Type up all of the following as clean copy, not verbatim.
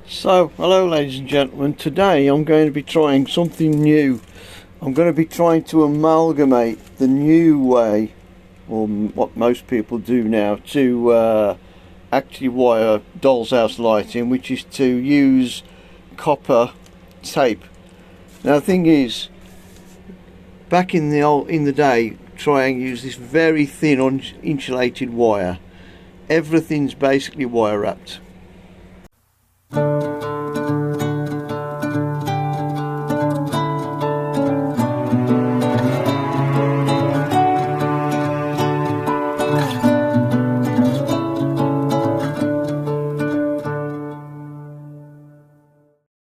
So, hello ladies and gentlemen, today I'm going to be trying something new. I'm going to be trying to amalgamate the new way, or what most people do now, to actually wire doll's house lighting, which is to use copper tape. Now the thing is, back in the day, Triang used this very thin insulated wire. Everything's basically wire wrapped.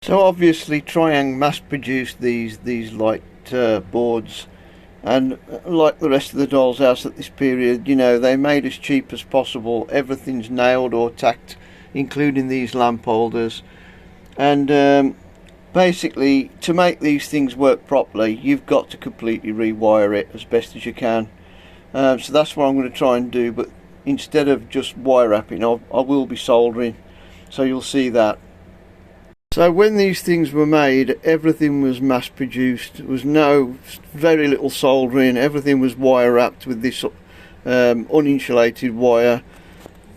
So obviously Triang mass-produced these light boards, and like the rest of the doll's house at this period, you know, they made as cheap as possible. Everything's nailed or tacked, including these lamp holders. And basically, to make these things work properly, you've got to completely rewire it as best as you can. So that's what I'm going to try and do, but instead of just wire wrapping, I will be soldering, so you'll see that. So when these things were made, everything was mass produced. There was very little soldering. Everything was wire wrapped with this uninsulated wire.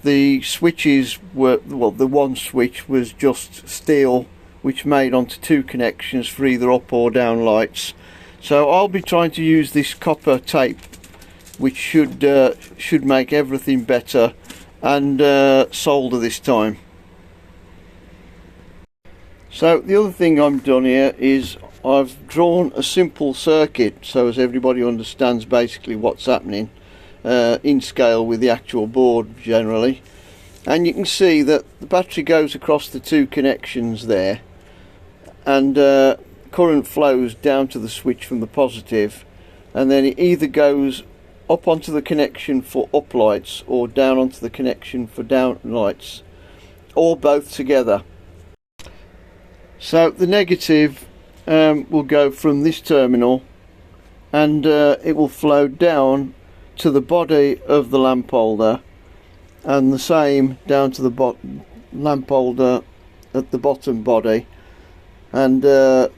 The switches were, well, the one switch was just steel, which made onto two connections for either up or down lights. So I'll be trying to use this copper tape, which should make everything better, and solder this time. So the other thing I've done here is I've drawn a simple circuit, so as everybody understands basically what's happening, in scale with the actual board generally. And you can see that the battery goes across the two connections there, and current flows down to the switch from the positive, and then it either goes up onto the connection for up lights or down onto the connection for down lights, or both together. So the negative will go from this terminal, and it will flow down to the body of the lamp holder, and the same down to the lamp holder at the bottom body. And that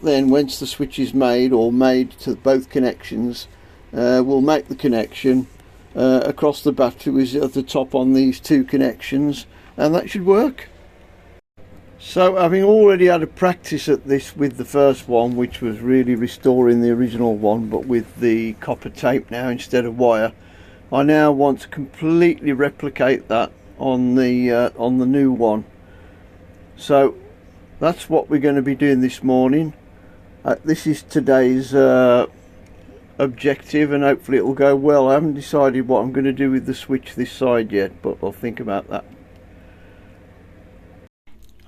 then, once the switch is made, or made to both connections, will make the connection across the battery, which is at the top on these two connections, and that should work. So, having already had a practice at this with the first one, which was really restoring the original one but with the copper tape now instead of wire, I now want to completely replicate that on the new one. So that's what we're going to be doing this morning. This is today's objective, and hopefully it will go well. I haven't decided what I'm going to do with the switch this side yet, but I'll think about that.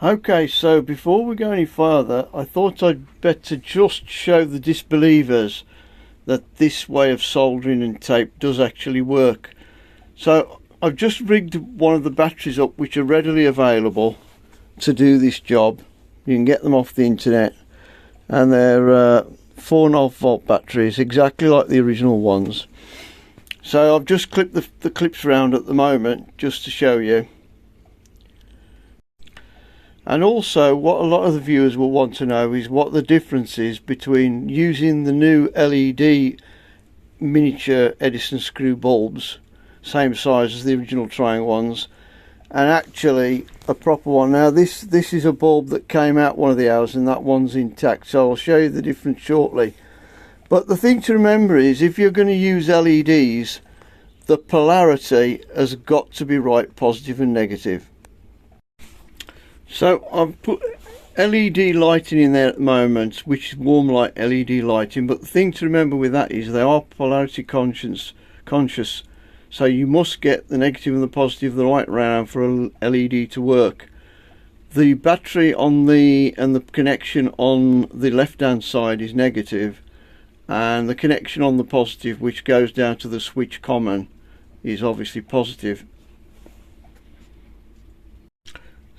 Okay, so before we go any further, I thought I'd better just show the disbelievers that this way of soldering and tape does actually work. So I've just rigged one of the batteries up, which are readily available to do this job. You can get them off the internet, and they're 4.5 volt batteries, exactly like the original ones. So I've just clipped the clips around at the moment just to show you. And also, what a lot of the viewers will want to know is what the difference is between using the new LED miniature Edison screw bulbs, same size as the original Triang ones, and actually a proper one. Now this is a bulb that came out one of the hours, and that one's intact, so I'll show you the difference shortly. But the thing to remember is, if you're going to use LEDs, the polarity has got to be right, positive and negative. So I've put LED lighting in there at the moment, which is warm light LED lighting, but the thing to remember with that is they are polarity conscious, so you must get the negative and the positive the right round for a LED to work. The battery and the connection on the left hand side is negative, and the connection on the positive, which goes down to the switch common, is obviously positive.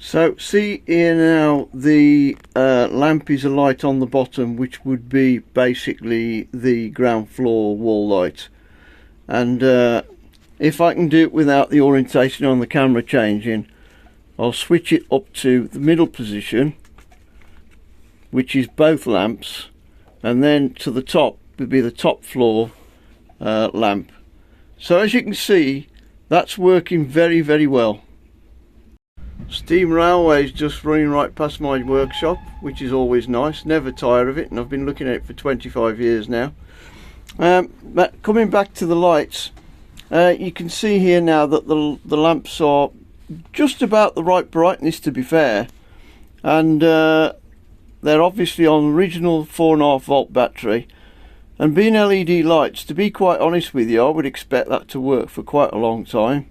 So see here now, the lamp is a light on the bottom, which would be basically the ground floor wall light. And if I can do it without the orientation on the camera changing, I'll switch it up to the middle position, which is both lamps, and then to the top would be the top floor lamp. So as you can see, that's working very, very well. Steam railway is just running right past my workshop, which is always nice. Never tire of it, and I've been looking at it for 25 years now. But coming back to the lights, you can see here now that the lamps are just about the right brightness, to be fair, and they're obviously on original 4.5 volt battery, and being LED lights, to be quite honest with you, I would expect that to work for quite a long time.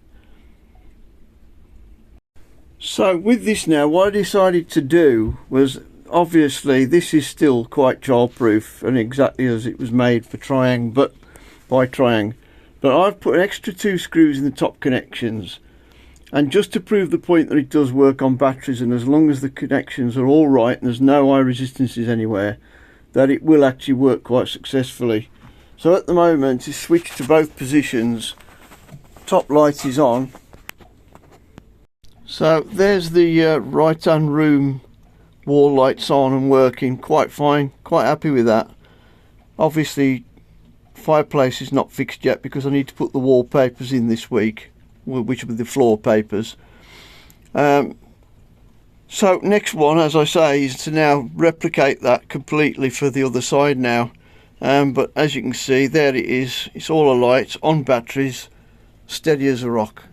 So with this now, what I decided to do was, obviously this is still quite childproof and exactly as it was made for Triang, but by Triang, but I've put an extra 2 screws in the top connections, and just to prove the point that it does work on batteries, and as long as the connections are all right and there's no high resistances anywhere, that it will actually work quite successfully. So at the moment it's switched to both positions, top light is on. So there's the right hand room wall lights on and working quite fine, quite happy with that. Obviously fireplace is not fixed yet because I need to put the wallpapers in this week, which will be the floor papers. So next one, as I say, is to now replicate that completely for the other side now. But as you can see, there it is, it's all alight on batteries, steady as a rock.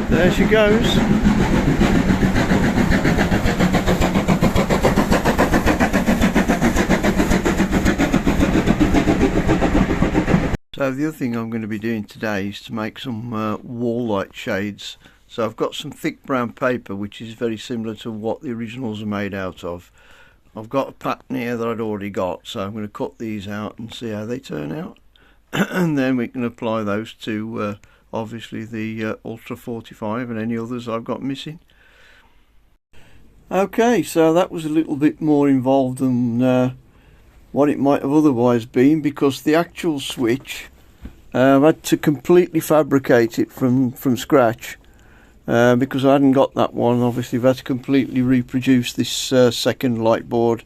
There she goes. So the other thing I'm going to be doing today is to make some wall light shades. So I've got some thick brown paper which is very similar to what the originals are made out of. I've got a pattern here that I'd already got, so I'm going to cut these out and see how they turn out. And then we can apply those to obviously the Ultra 45 and any others I've got missing. Okay, so that was a little bit more involved than what it might have otherwise been, because the actual switch I've had to completely fabricate it from scratch because I hadn't got that one. Obviously I've had to completely reproduce this second light board.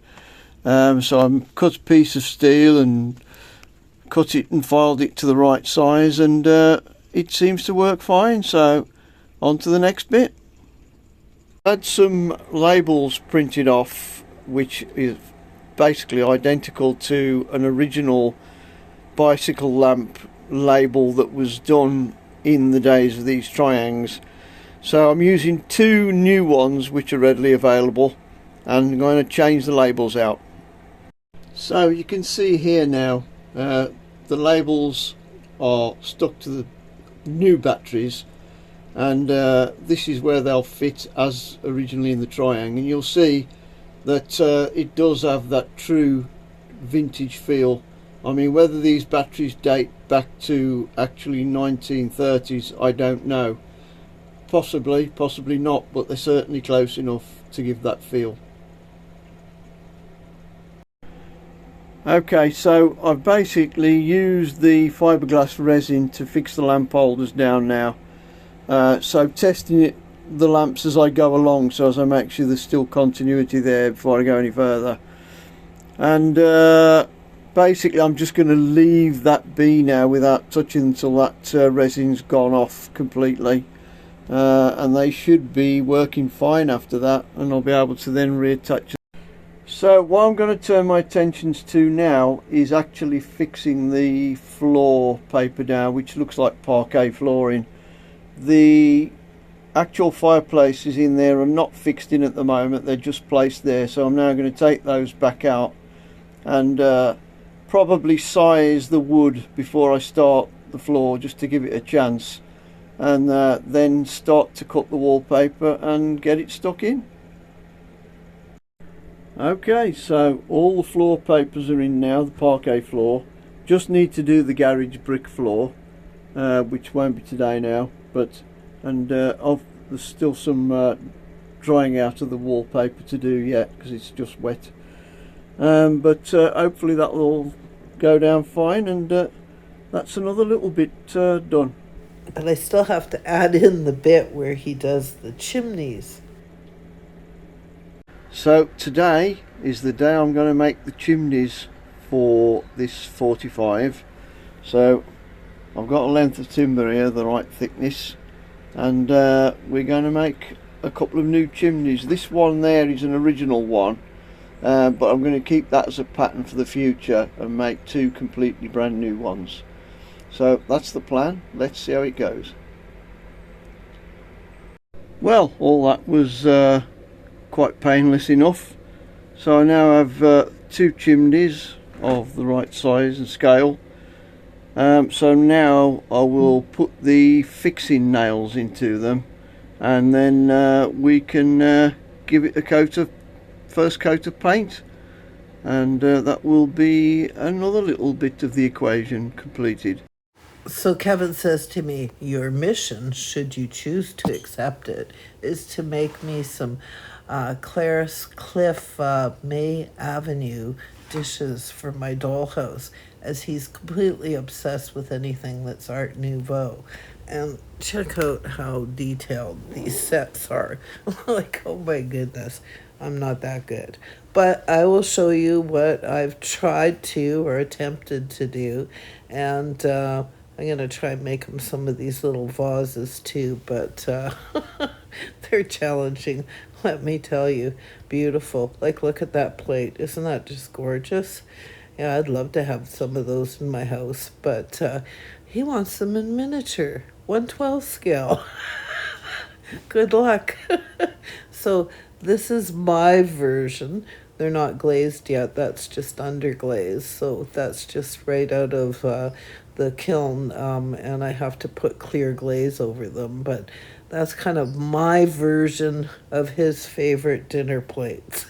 So I cut a piece of steel and cut it and filed it to the right size, and it seems to work fine. So on to the next bit. I had some labels printed off which is basically identical to an original bicycle lamp label that was done in the days of these Triangs. So I'm using 2 new ones which are readily available, and I'm going to change the labels out. So you can see here now the labels are stuck to the new batteries, and this is where they'll fit as originally in the Triang, and you'll see that it does have that true vintage feel. I mean, whether these batteries date back to actually 1930s, I don't know. Possibly, possibly not, but they're certainly close enough to give that feel. Okay, so I've basically used the fiberglass resin to fix the lamp holders down now. So testing the lamps as I go along, so as I make sure there's still continuity there before I go any further. And basically I'm just going to leave that be now without touching until that resin's gone off completely. And they should be working fine after that, and I'll be able to then reattach. So what I'm going to turn my attentions to now is actually fixing the floor paper down, which looks like parquet flooring. The actual fireplaces in there are not fixed in at the moment, they're just placed there, so I'm now going to take those back out and probably size the wood before I start the floor, just to give it a chance, and then start to cut the wallpaper and get it stuck in. Okay, so all the floor papers are in now, the parquet floor. Just need to do the garage brick floor, which won't be today now. And there's still some drying out of the wallpaper to do yet because it's just wet. But hopefully that will all go down fine, and that's another little bit done. But I still have to add in the bit where he does the chimneys. So today is the day I'm going to make the chimneys for this 45. So I've got a length of timber here, the right thickness, and we're going to make a couple of new chimneys. This one there is an original one, but I'm going to keep that as a pattern for the future and make two completely brand new ones. So that's the plan. Let's see how it goes. Well, all that was quite painless enough. So I now have two chimneys of the right size and scale. So now I will put the fixing nails into them, and then we can give it a first coat of paint, and that will be another little bit of the equation completed. So Kevin says to me, your mission, should you choose to accept it, is to make me some Clarice Cliff May Avenue dishes for my dollhouse, as he's completely obsessed with anything that's Art Nouveau. And check out how detailed these sets are. Like, oh my goodness, I'm not that good. But I will show you what I've tried to or attempted to do, and I'm going to try and make them some of these little vases too, but they're challenging, let me tell you. Beautiful. Like, look at that plate. Isn't that just gorgeous? Yeah, I'd love to have some of those in my house, but he wants them in miniature, 1/12 scale. Good luck. So this is my version. They're not glazed yet. That's just underglaze. So that's just right out of the kiln, and I have to put clear glaze over them. But that's kind of my version of his favorite dinner plates.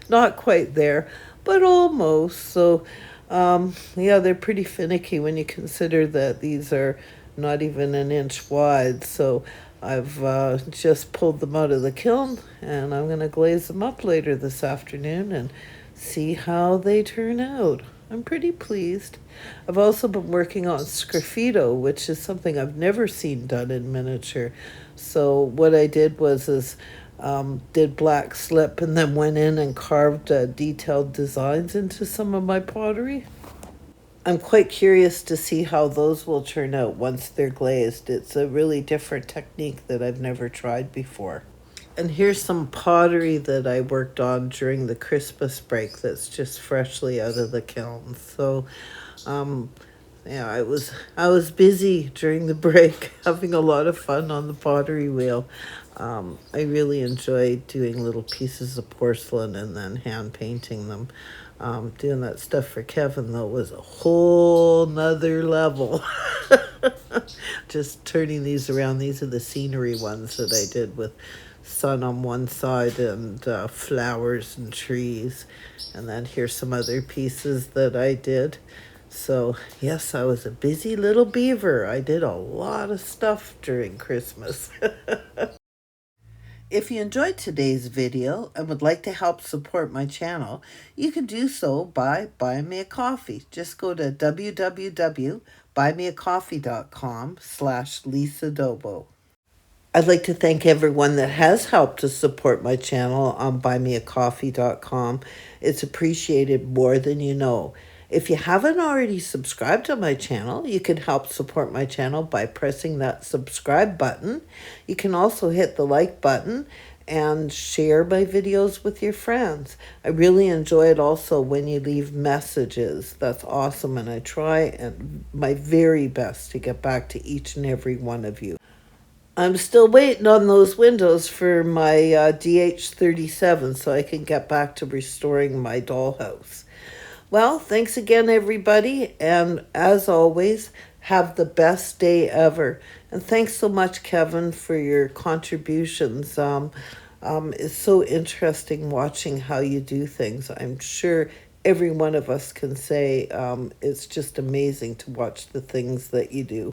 Not quite there, but almost. So yeah, they're pretty finicky when you consider that these are not even an inch wide. So I've just pulled them out of the kiln, and I'm going to glaze them up later this afternoon and see how they turn out. I'm pretty pleased. I've also been working on sgraffito, which is something I've never seen done in miniature. So what I did was did black slip and then went in and carved detailed designs into some of my pottery. I'm quite curious to see how those will turn out once they're glazed. It's a really different technique that I've never tried before. And here's some pottery that I worked on during the Christmas break that's just freshly out of the kiln. So yeah, I was busy during the break, having a lot of fun on the pottery wheel. I really enjoyed doing little pieces of porcelain and then hand painting them. Doing that stuff for Kevin, though, was a whole nother level. Just turning these around. These are the scenery ones that I did with sun on one side and flowers and trees. And then here's some other pieces that I did. So yes, I was a busy little beaver. I did a lot of stuff during Christmas. If you enjoyed today's video and would like to help support my channel, you can do so by buying me a coffee. Just go to www.buymeacoffee.com/Lisa I'd like to thank everyone that has helped to support my channel on buymeacoffee.com. It's appreciated more than you know. If you haven't already subscribed to my channel, you can help support my channel by pressing that subscribe button. You can also hit the like button and share my videos with your friends. I really enjoy it also when you leave messages. That's awesome, and I try and my very best to get back to each and every one of you. I'm still waiting on those windows for my DH47 so I can get back to restoring my dollhouse. Well, thanks again, everybody. And as always, have the best day ever. And thanks so much, Kevin, for your contributions. It's so interesting watching how you do things. I'm sure every one of us can say it's just amazing to watch the things that you do.